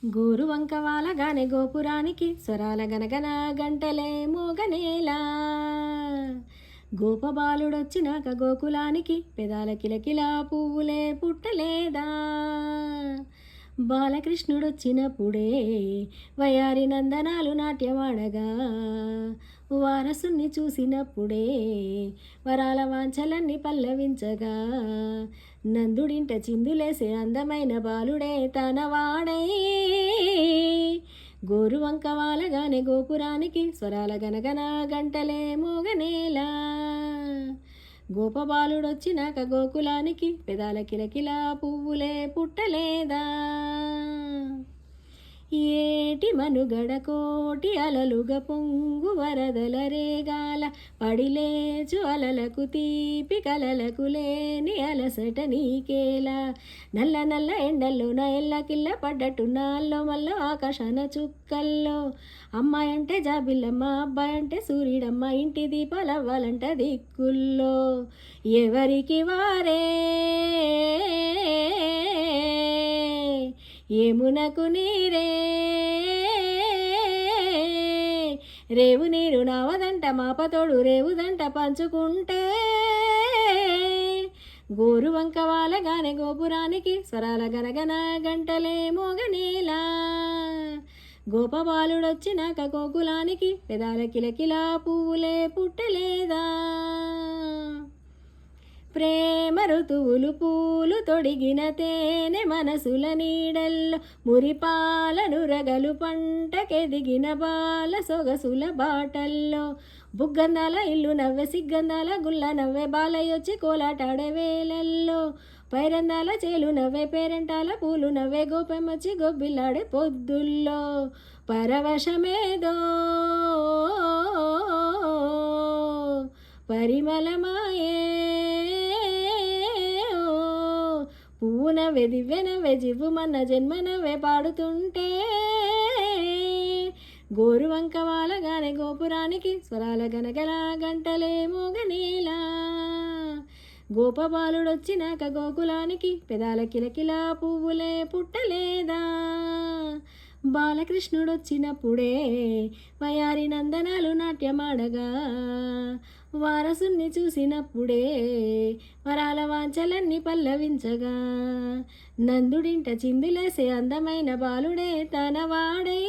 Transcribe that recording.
గోరువంక వాలగానే గోపురానికి స్వరాల గనగన గంటలే మోగనేలా. గోపబాలుడొచ్చినాక గోకులానికి పెదాల కిలకిలా పువ్వులే పుట్టలేదా. బాలకృష్ణుడొచ్చినప్పుడే వయారి నందనాలు నాట్యమాడగా, వారసుని చూసినప్పుడే వరాల వాంఛలన్నీ పల్లవించగా, నందుడింట చిందులేసే అందమైన బాలుడే తనవాడై. గోరువంక వాలగానే గోపురానికి స్వరాల గనగన గంటలే మోగనేలా. గోపబాలుడొచ్చినాక గోకులానికి పెదాల కిలకిలా పువ్వులే పుట్టలేదా. ఏటి మనుగడ కోటి అలలుగా పొంగు వరదల రేగాల, పడిలేచు అలలకు తీపి కలలకు లేని అలసట నీకేలా. నల్ల నల్ల ఎండల్లో నా ఎల్లకిల్ల పడ్డట్టు నాల్లో మల్ల ఆకాశాన చుక్కల్లో. అమ్మాయి అంటే జాబిల్లమ్మ, అబ్బాయి అంటే సూర్యుడమ్మ, ఇంటి దీపాలవ్వాలంట దిక్కుల్లో. ఎవరికి వారే ఏమునకు నీరే, రేవు నీరు నావదంట మాపతోడు రేవుదంట పంచుకుంటే. గోరువంక వాలగానే గోపురానికి స్వరాల గనగన గంటలే మోగనేలా. గోపబాలుడొచ్చినాక గోకులానికి పెదాల కిలకిలా పువ్వులే పుట్టలేదా. ప్రేమ ఋతువులు పూలు తొడిగిన తేనె మనసుల నీడల్లో, మురిపాలను రగలు పంటకెదిగిన బాల సొగసుల బాటల్లో. బుగ్గందాల ఇల్లు నవ్వే సిగ్గందాల గుల్ల నవ్వే బాలయ్యొచ్చి కోలాటాడే వేలల్లో. పైరందాల చేలు నవ్వే పేరెంటాల పూలు నవ్వే గోపెమ్మచ్చి గొబ్బిల్లాడే పొద్దుల్లో. పరవశమేదో పరిమళమాయే, పువ్వు నవ్వే దివ్య నవ్వే జివ్వుమన్న జన్మ నవ్వే పాడుతుంటే. గోరువంక వాలగానే గోపురానికి స్వరాల గనగల గంటలే మోగనేలా. గోపబాలుడొచ్చినాక గోకులానికి పెదాల కిలకిలా పువ్వులే పుట్టలేదా. బాలకృష్ణుడొచ్చినప్పుడే వయారి నందనాలు నాట్యమాడగా, వారసుని చూసినప్పుడే వరాల వాంఛలన్నీ పల్లవించగా, నందుడింట చిందులేసే అందమైన బాలుడే తనవాడై.